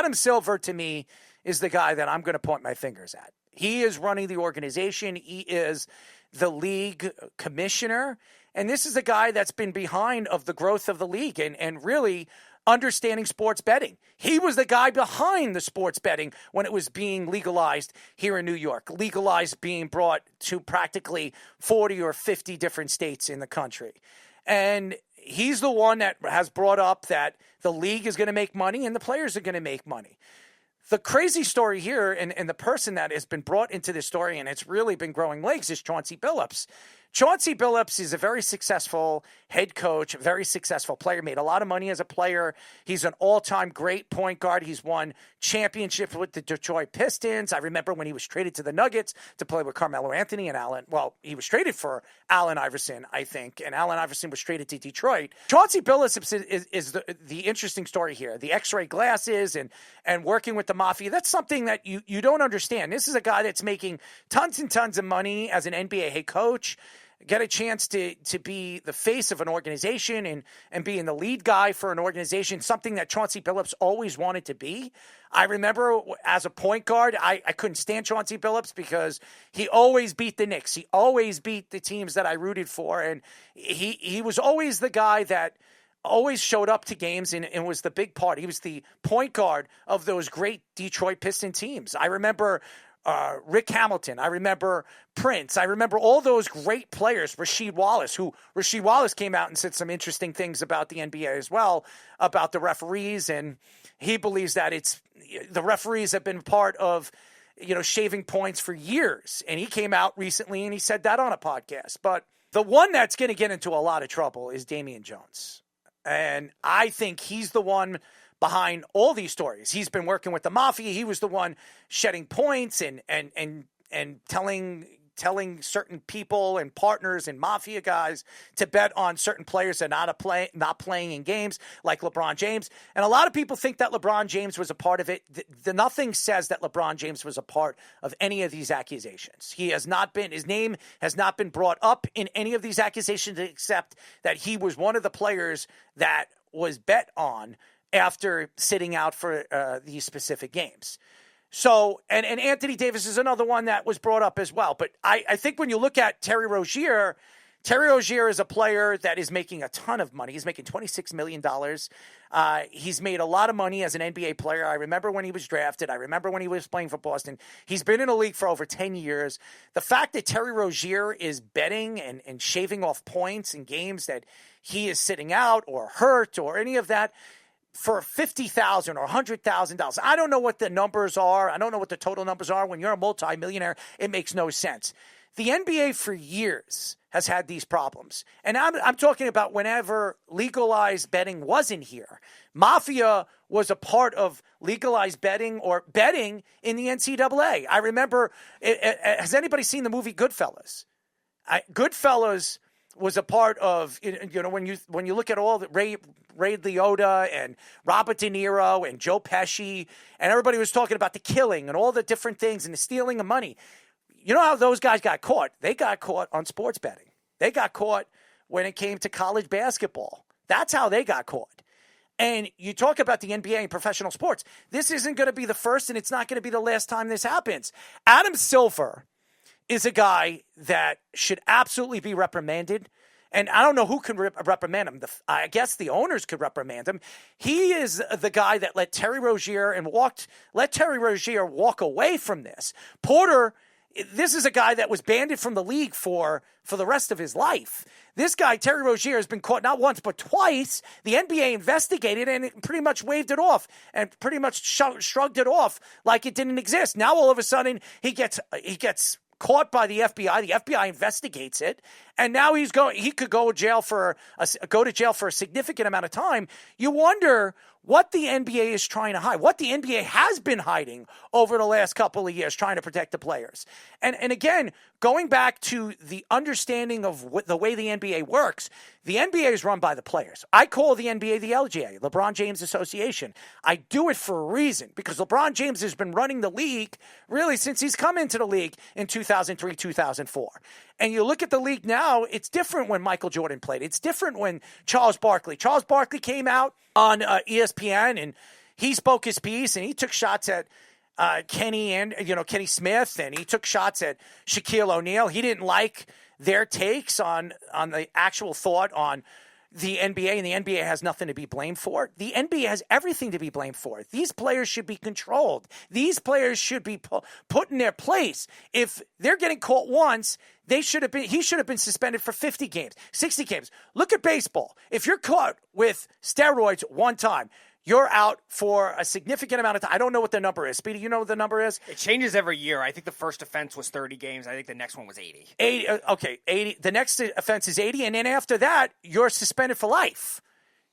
Adam Silver, to me, is the guy that I'm going to point my fingers at. He is running the organization. He is the league commissioner. And this is a guy that's been behind of the growth of the league and really understanding sports betting. He was the guy behind the sports betting when it was being legalized here in New York, legalized being brought to practically 40 or 50 different states in the country. And he's the one that has brought up that the league is going to make money and the players are going to make money. The crazy story here, and the person that has been brought into this story, and it's really been growing legs, is Chauncey Billups. Chauncey Billups is a very successful head coach, very successful player, made a lot of money as a player. He's an all-time great point guard. He's won championships with the Detroit Pistons. I remember when he was traded to the Nuggets to play with Carmelo Anthony and Allen. Well, he was traded for Allen Iverson, I think, and Allen Iverson was traded to Detroit. Chauncey Billups is the interesting story here. The X-ray glasses and working with the mafia, that's something that you don't understand. This is a guy that's making tons and tons of money as an NBA head coach, get a chance to be the face of an organization and being the lead guy for an organization, something that Chauncey Billups always wanted to be. I remember as a point guard, I couldn't stand Chauncey Billups because he always beat the Knicks. He always beat the teams that I rooted for, and he was always the guy that always showed up to games and was the big part. He was the point guard of those great Detroit Piston teams. I remember Rick Hamilton. I remember Prince. I remember all those great players. Rasheed Wallace came out and said some interesting things about the NBA as well, about the referees, and he believes that the referees have been part of, shaving points for years. And he came out recently and he said that on a podcast. But the one that's going to get into a lot of trouble is Damon Jones. And I think he's the one behind all these stories. He's been working with the mafia. He was the one shedding points and telling certain people and partners and mafia guys to bet on certain players that are not playing in games, like LeBron James. And a lot of people think that LeBron James was a part of it. Nothing says that LeBron James was a part of any of these accusations. His name has not been brought up in any of these accusations, except that he was one of the players that was bet on after sitting out for these specific games. So, and Anthony Davis is another one that was brought up as well. But I think when you look at Terry Rozier is a player that is making a ton of money. He's making $26 million. He's made a lot of money as an NBA player. I remember when he was drafted. I remember when he was playing for Boston. He's been in the league for over 10 years. The fact that Terry Rozier is betting and shaving off points in games that he is sitting out or hurt or any of that, for $50,000 or $100,000. I don't know what the numbers are. I don't know what the total numbers are. When you're a multimillionaire, it makes no sense. The NBA for years has had these problems. And I'm talking about whenever legalized betting wasn't here. Mafia was a part of legalized betting or betting in the NCAA. I remember, has anybody seen the movie Goodfellas? Goodfellas was a part of, when you look at all the Ray Liotta and Robert De Niro and Joe Pesci, and everybody was talking about the killing and all the different things and the stealing of money. You know how those guys got caught? They got caught on sports betting. They got caught when it came to college basketball. That's how they got caught. And you talk about the NBA and professional sports. This isn't going to be the first, and it's not going to be the last time this happens. Adam Silver is a guy that should absolutely be reprimanded. And I don't know who can reprimand him. I guess the owners could reprimand him. He is the guy that let Terry Rozier walk away from this. Porter, this is a guy that was banned from the league for the rest of his life. This guy, Terry Rozier, has been caught not once but twice. The NBA investigated and it pretty much waved it off and pretty much shrugged it off like it didn't exist. Now all of a sudden he gets caught by the FBI. The FBI investigates it, and now he could go to jail for a significant amount of time. You wonder what the NBA is trying to hide, what the NBA has been hiding over the last couple of years, trying to protect the players. And again, going back to the understanding of the way the NBA works, the NBA is run by the players. I call the NBA the LGA, LeBron James Association. I do it for a reason, because LeBron James has been running the league really since he's come into the league in 2003, 2004. And you look at the league now, it's different when Michael Jordan played. It's different when Charles Barkley came out on ESPN, and he spoke his piece, and he took shots at Kenny Smith, and he took shots at Shaquille O'Neal. He didn't like their takes on the actual thought on the NBA, and the NBA has nothing to be blamed for. The NBA has everything to be blamed for. These players should be controlled. These players should be put in their place. If they're getting caught once, he should have been suspended for 50 games, 60 games. Look at baseball. If you're caught with steroids one time, you're out for a significant amount of time. I don't know what the number is. Speedy, you know what the number is? It changes every year. I think the first offense was 30 games. I think the next one was 80. 80. Okay, 80. The next offense is 80, and then after that, you're suspended for life.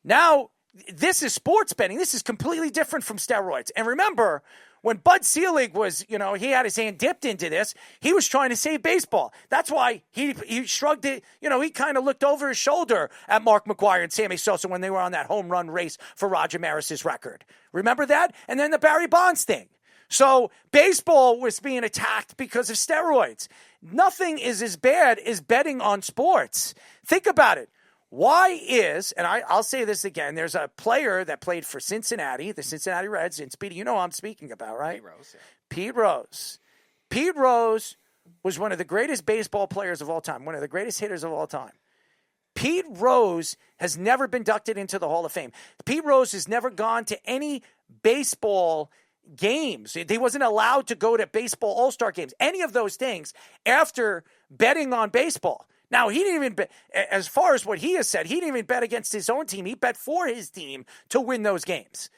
Now, this is sports betting. This is completely different from steroids. And remember, when Bud Selig was, he had his hand dipped into this, he was trying to save baseball. That's why he shrugged it. He kind of looked over his shoulder at Mark McGwire and Sammy Sosa when they were on that home run race for Roger Maris's record. Remember that? And then the Barry Bonds thing. So baseball was being attacked because of steroids. Nothing is as bad as betting on sports. Think about it. Why is, and I'll say this again, there's a player that played for Cincinnati, the Cincinnati Reds, and Speedy, you know who I'm speaking about, right? Pete Rose. Yeah. Pete Rose. Pete Rose was one of the greatest baseball players of all time, one of the greatest hitters of all time. Pete Rose has never been inducted into the Hall of Fame. Pete Rose has never gone to any baseball games. He wasn't allowed to go to baseball all-star games, any of those things, after betting on baseball. Now, he didn't even bet, as far as what he has said, he didn't even bet against his own team. He bet for his team to win those games.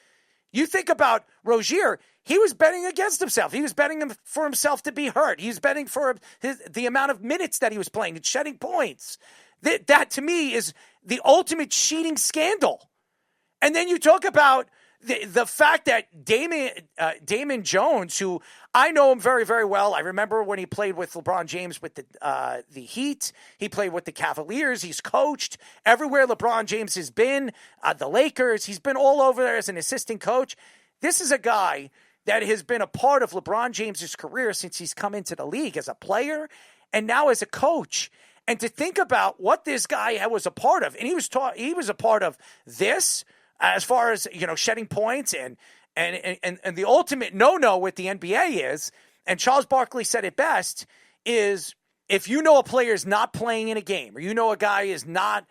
You think about Rozier, he was betting against himself. He was betting for himself to be hurt. He was betting for the amount of minutes that he was playing and shedding points. That to me, is the ultimate cheating scandal. And then you talk about the fact that Damon Jones, who I know him very, very well. I remember when he played with LeBron James with the Heat. He played with the Cavaliers. He's coached everywhere LeBron James has been. The Lakers. He's been all over there as an assistant coach. This is a guy that has been a part of LeBron James's career since he's come into the league as a player and now as a coach. And to think about what this guy was a part of, and he was a part of this. As far as, shedding points and the ultimate no-no with the NBA is, and Charles Barkley said it best, is if you know a player is not playing in a game, or you know a guy is not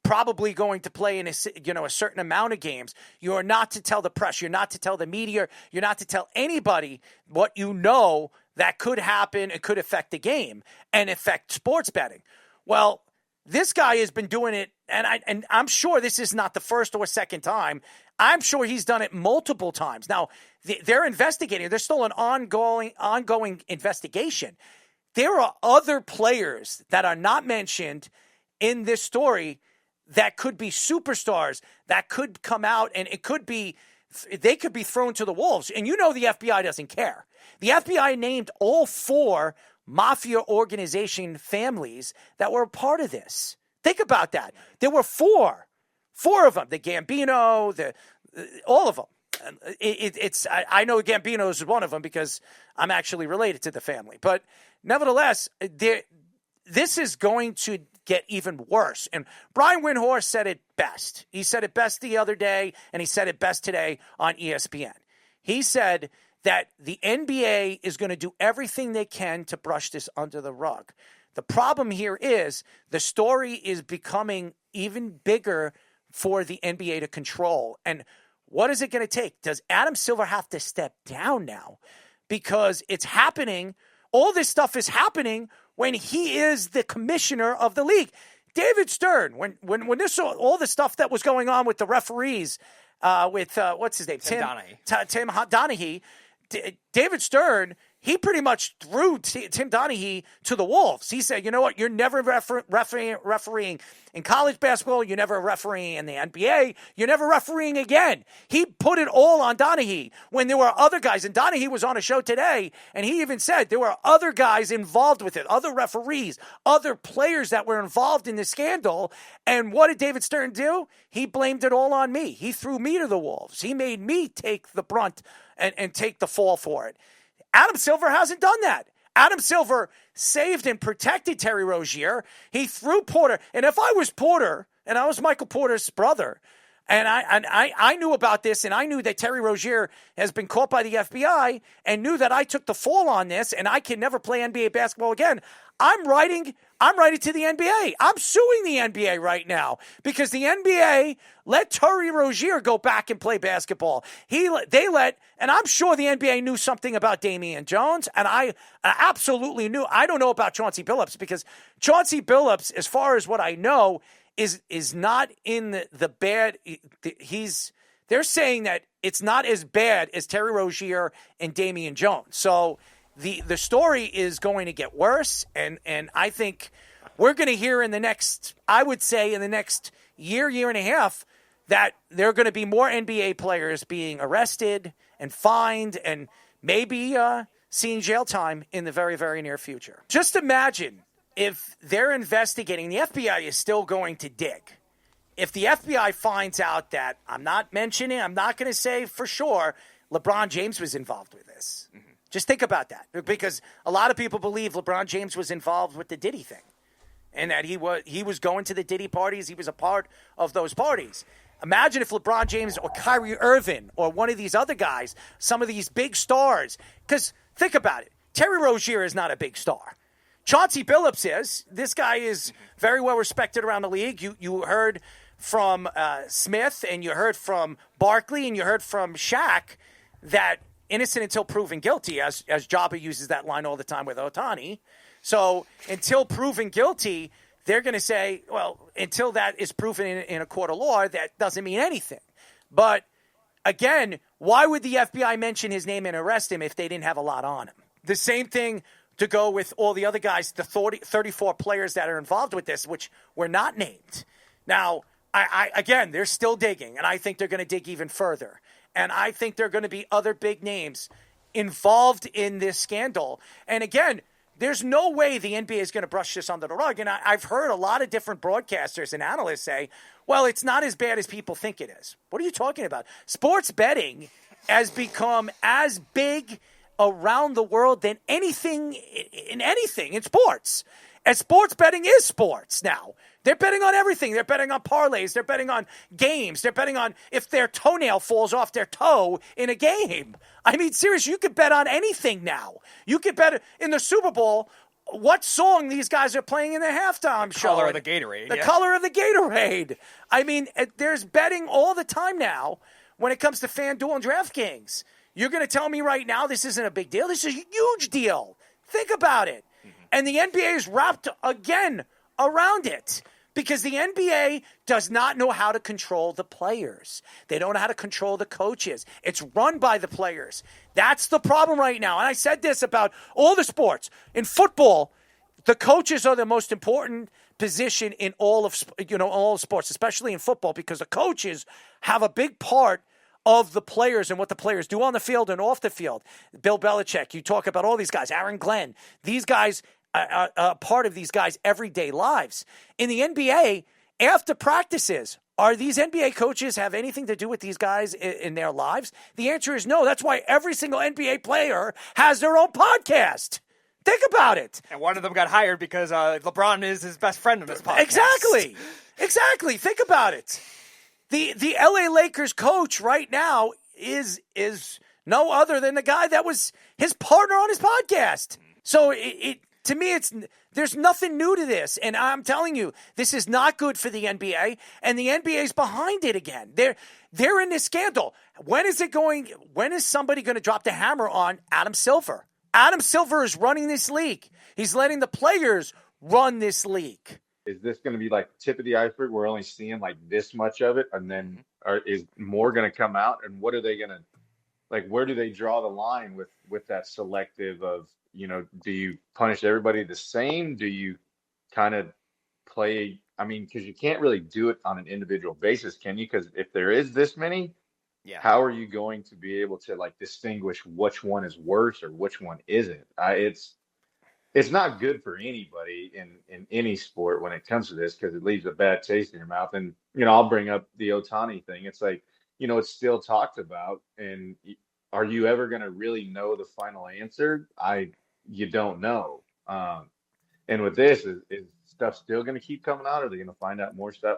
probably going to play in a certain amount of games, you are not to tell the press, you're not to tell the media, you're not to tell anybody what you know that could happen and could affect the game and affect sports betting. Well, this guy has been doing it, and I'm sure this is not the first or second time. I'm sure he's done it multiple times. Now, they're investigating. There's still an ongoing investigation. There are other players that are not mentioned in this story that could be superstars that could come out, and they could be thrown to the wolves. And the FBI doesn't care. The FBI named all 4 mafia organization families that were a part of this. Think about that. There were 4 of them. The Gambino, all of them. I know Gambino is one of them because I'm actually related to the family. But nevertheless, this is going to get even worse. And Brian Windhorst said it best. He said it best the other day, and he said it best today on ESPN. He said that the NBA is going to do everything they can to brush this under the rug. The problem here is the story is becoming even bigger for the NBA to control. And what is it going to take? Does Adam Silver have to step down now? Because it's happening. All this stuff is happening when he is the commissioner of the league. David Stern, when all the stuff that was going on with the referees, with what's his name? Tim Donaghy. David Stern, he pretty much threw Tim Donaghy to the wolves. He said, you know what, you're never refereeing in college basketball, you're never refereeing in the NBA, you're never refereeing again. He put it all on Donaghy when there were other guys, and Donaghy was on a show today, and he even said there were other guys involved with it, other referees, other players that were involved in the scandal. And what did David Stern do? He blamed it all on me. He threw me to the wolves. He made me take the brunt and take the fall for it. Adam Silver hasn't done that. Adam Silver saved and protected Terry Rozier. He threw Porter. And if I was Porter, and I was Michael Porter's brother, And I knew about this, and I knew that Terry Rozier has been caught by the FBI and knew that I took the fall on this, and I can never play NBA basketball again. I'm writing to the NBA. I'm suing the NBA right now because the NBA let Terry Rozier go back and play basketball. And I'm sure the NBA knew something about Damon Jones, and I absolutely knew. I don't know about Chauncey Billups because Chauncey Billups, as far as what I know, is not in the bad. They're saying that it's not as bad as Terry Rozier and Damon Jones. So the story is going to get worse, and I think we're going to hear in the next year and a half that there are going to be more NBA players being arrested and fined and maybe seeing jail time in the very, very near future. Just imagine if they're investigating, the FBI is still going to dig. If the FBI finds out that, I'm not going to say for sure, LeBron James was involved with this. Mm-hmm. Just think about that. Because a lot of people believe LeBron James was involved with the Diddy thing. And that he was going to the Diddy parties. He was a part of those parties. Imagine if LeBron James or Kyrie Irving or one of these other guys, some of these big stars. Because think about it. Terry Rozier is not a big star. Chauncey Billups is. This guy is very well respected around the league. You heard from Smith, and you heard from Barkley, and you heard from Shaq that innocent until proven guilty, as Jabba uses that line all the time with Ohtani. So until proven guilty, they're going to say, well, until that is proven in a court of law, that doesn't mean anything. But again, why would the FBI mention his name and arrest him if they didn't have a lot on him? The same thing to go with all the other guys, the 34 players that are involved with this, which were not named. Now, again, they're still digging, and I think they're going to dig even further. And I think there are going to be other big names involved in this scandal. And again, there's no way the NBA is going to brush this under the rug. And I've heard a lot of different broadcasters and analysts say, well, it's not as bad as people think it is. What are you talking about? Sports betting has become as big around the world than anything in sports. And sports betting is sports now. They're betting on everything. They're betting on parlays. They're betting on games. They're betting on if their toenail falls off their toe in a game. I mean, seriously, you could bet on anything now. You could bet in the Super Bowl what song these guys are playing in the halftime show. Color of the Gatorade. The color of the Gatorade. I mean, there's betting all the time now when it comes to FanDuel and DraftKings. You're going to tell me right now this isn't a big deal? This is a huge deal. Think about it. Mm-hmm. And the NBA is wrapped again around it because the NBA does not know how to control the players. They don't know how to control the coaches. It's run by the players. That's the problem right now. And I said this about all the sports. In football, the coaches are the most important position in all of sports, especially in football, because the coaches have a big part of the players and what the players do on the field and off the field. Bill Belichick, you talk about all these guys, Aaron Glenn. These guys are part of these guys' everyday lives. In the NBA, after practices, are these NBA coaches have anything to do with these guys in their lives? The answer is no. That's why every single NBA player has their own podcast. Think about it. And one of them got hired because LeBron is his best friend on this podcast. Exactly. Think about it. The LA Lakers coach right now is no other than the guy that was his partner on his podcast. So to me, there's nothing new to this. And I'm telling you, this is not good for the NBA, and the NBA is behind it again. They're in this scandal. When is somebody going to drop the hammer on Adam Silver? Adam Silver is running this league. He's letting the players run this league. Is this going to be like the tip of the iceberg? We're only seeing like this much of it, and then is more going to come out? And what are they going to like? Where do they draw the line with that selective of, do you punish everybody the same? Do you kind of play? I mean, because you can't really do it on an individual basis, can you? Because if there is this many, how are you going to be able to like distinguish which one is worse or which one isn't? It's not good for anybody in any sport when it comes to this, because it leaves a bad taste in your mouth. And, I'll bring up the Ohtani thing. It's like, it's still talked about. And are you ever going to really know the final answer? You don't know. And with this, is stuff still going to keep coming out? Or are they going to find out more stuff?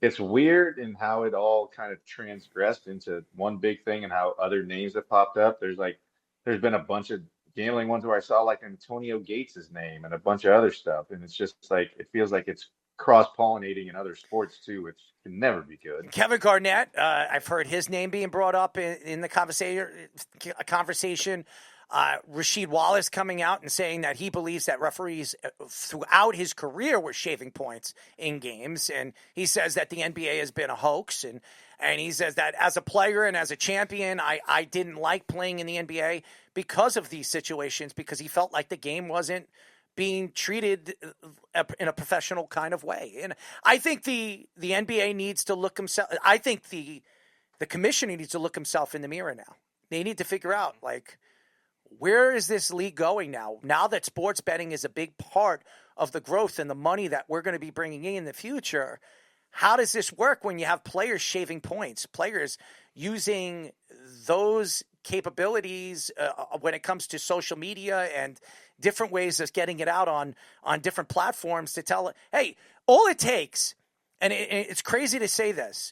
it's weird in how it all kind of transgressed into one big thing and how other names have popped up. There's been a bunch of gambling ones where I saw like Antonio Gates' name and a bunch of other stuff. And it's just like, it feels like it's cross-pollinating in other sports too, which can never be good. Kevin Garnett, I've heard his name being brought up in the conversation. Rasheed Wallace coming out and saying that he believes that referees throughout his career were shaving points in games. And he says that the NBA has been a hoax. And he says that as a player and as a champion, I didn't like playing in the NBA because of these situations, because he felt like the game wasn't being treated in a professional kind of way. And I think the NBA needs to look himself. I think the commissioner needs to look himself in the mirror now. They need to figure out, like, where is this league going now? Now that sports betting is a big part of the growth and the money that we're going to be bringing in the future, how does this work when you have players shaving points, players using those capabilities when it comes to social media and different ways of getting it out on different platforms to tell, hey, all it takes, and it's crazy to say this,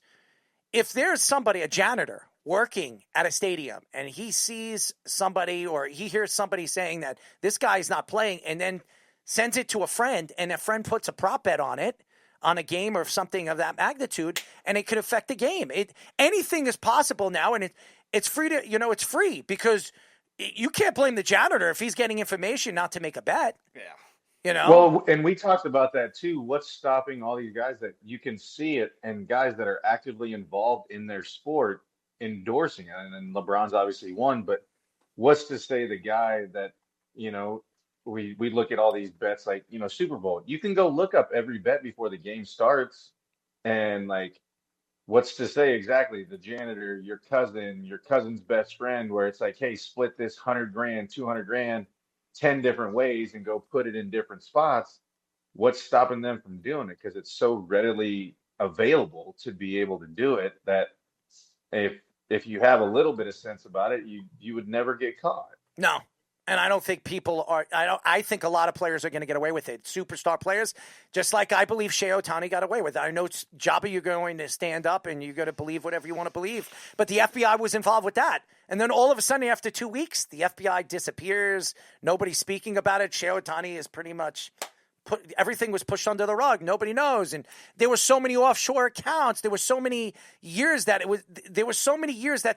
if there's somebody, a janitor, working at a stadium and he sees somebody or he hears somebody saying that this guy's not playing and then sends it to a friend and a friend puts a prop bet on it, on a game or something of that magnitude, and it could affect the game. Anything is possible now, and it's free to, it's free because you can't blame the janitor if he's getting information not to make a bet. Yeah. Well, and we talked about that too. What's stopping all these guys that you can see it and guys that are actively involved in their sport endorsing it? And then LeBron's obviously one, but what's to say the guy that, we look at all these bets like, Super Bowl, you can go look up every bet before the game starts. And like, what's to say exactly the janitor, your cousin's best friend, where it's like, hey, split this 100 grand, 200 grand, 10 different ways and go put it in different spots. What's stopping them from doing it? Because it's so readily available to be able to do it that if you have a little bit of sense about it, you would never get caught. No. And I don't think people are. I think a lot of players are going to get away with it. Superstar players, just like I believe 𝐬𝐝𝐻𝐾𝐭 got away with it. I know, 𝐽𝐵A, you're going to stand up and you're going to believe whatever you want to believe. But the FBI was involved with that. And then all of a sudden, after 2 weeks, the FBI disappears. Nobody's speaking about it. 𝐬𝐝𝐻𝐾𝐭 is pretty much everything was pushed under the rug. Nobody knows. And there were so many offshore accounts. There were so many years that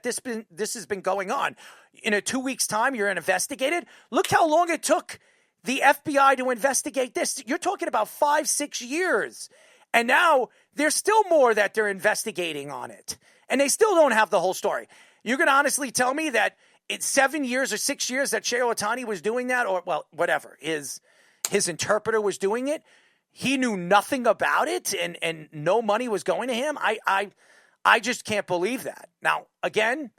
this has been going on. In a 2 weeks' time, you're investigated. Look how long it took the FBI to investigate this. You're talking about 5-6 years. And now there's still more that they're investigating on it. And they still don't have the whole story. You're going to honestly tell me that it's 7 years or 6 years that 𝐬𝐝𝐻𝐾𝐭 was doing that, or, well, whatever, his interpreter was doing it. He knew nothing about it, and no money was going to him. I just can't believe that. Now, again,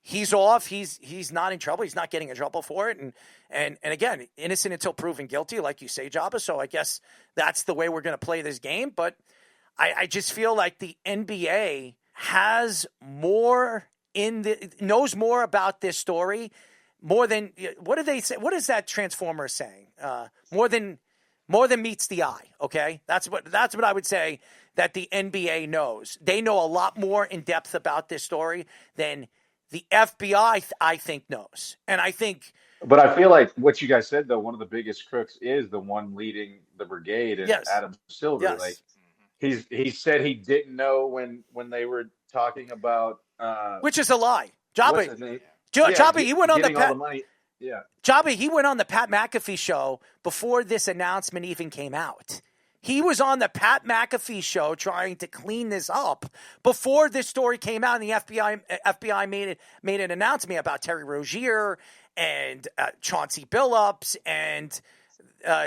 he's off. He's not in trouble. He's not getting in trouble for it. And again, innocent until proven guilty, like you say, 𝐽𝐵A. So I guess that's the way we're going to play this game. But I just feel like the NBA has more knows more about this story. More than, what do they say? What is that Transformer saying? More than meets the eye. Okay, that's what I would say that the NBA knows. They know a lot more in depth about this story than the FBI, I think, knows. And I think, but I feel like what you guys said though, one of the biggest crooks is the one leading the brigade, and yes. Adam Silver. Yes. Like he said he didn't know when they were talking about which is a lie. 𝐽𝐵A. 𝐽𝐵A, he went on the money. Yeah. 𝐽𝐵A, he went on the Pat McAfee show before this announcement even came out. He was on the Pat McAfee show trying to clean this up before this story came out, and the FBI made an announcement about Terry Rozier and Chauncey Billups and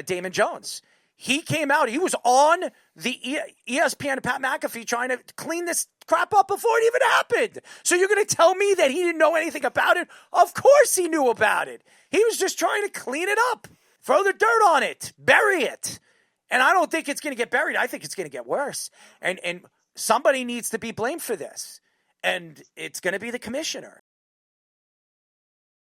Damon Jones. He came out. He was on the ESPN and Pat McAfee trying to clean this crap up before it even happened. So you're going to tell me that he didn't know anything about it? Of course he knew about it. He was just trying to clean it up, throw the dirt on it, bury it. And I don't think it's going to get buried. I think it's going to get worse. And somebody needs to be blamed for this. And it's going to be the commissioner.